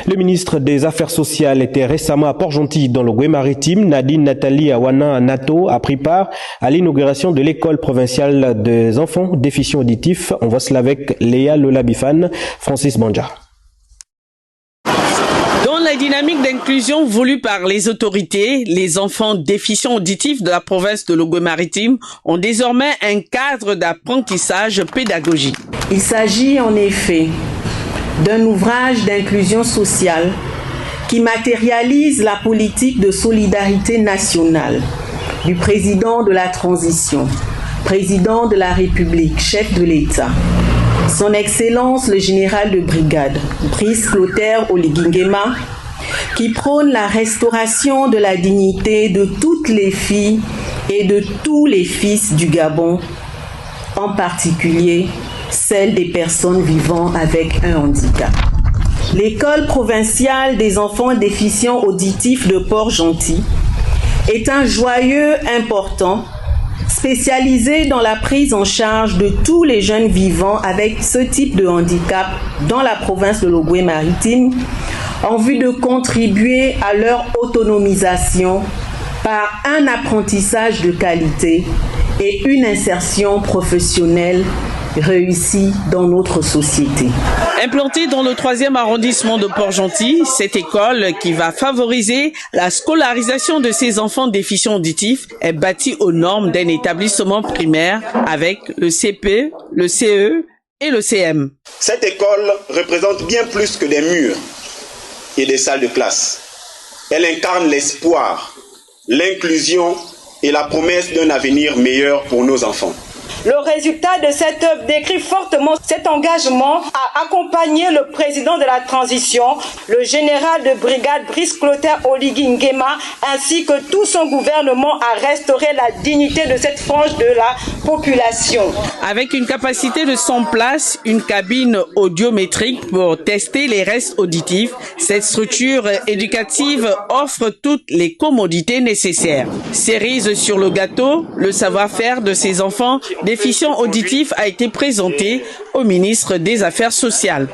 Le ministre des Affaires sociales était récemment à Port-Gentil dans le Gué-Maritime. Nadine Nathalie Awana Nato a pris part à l'inauguration de l'école provinciale des enfants déficients auditifs. On voit cela avec Léa Lola-Bifan, Francis Banja. Dans la dynamique d'inclusion voulue par les autorités, les enfants déficients auditifs de la province de Gué-Maritime ont désormais un cadre d'apprentissage pédagogique. Il s'agit en effet d'un ouvrage d'inclusion sociale qui matérialise la politique de solidarité nationale du président de la transition, président de la République, chef de l'État, son Excellence le général de brigade, Brice Clotaire Oligui Nguema, qui prône la restauration de la dignité de toutes les filles et de tous les fils du Gabon, en particulier celle des personnes vivant avec un handicap. L'école provinciale des enfants déficients auditifs de Port-Gentil est un joyeux important spécialisé dans la prise en charge de tous les jeunes vivant avec ce type de handicap dans la province de Gué-Maritime en vue de contribuer à leur autonomisation par un apprentissage de qualité et une insertion professionnelle réussie dans notre société. Implantée dans le 3e arrondissement de Port-Gentil, cette école qui va favoriser la scolarisation de ces enfants déficients auditifs est bâtie aux normes d'un établissement primaire avec le CP, le CE et le CM. Cette école représente bien plus que des murs et des salles de classe. Elle incarne l'espoir, l'inclusion et la promesse d'un avenir meilleur pour nos enfants. Le résultat de cette œuvre décrit fortement cet engagement à accompagner le président de la transition, le général de brigade Brice Clotaire Oligui Nguema, ainsi que tout son gouvernement à restaurer la dignité de cette frange de la population. Avec une capacité de 100 places, une cabine audiométrique pour tester les restes auditifs, cette structure éducative offre toutes les commodités nécessaires. Cerise sur le gâteau, le savoir-faire de ces enfants déficients auditifs a été présenté au ministre des Affaires sociales.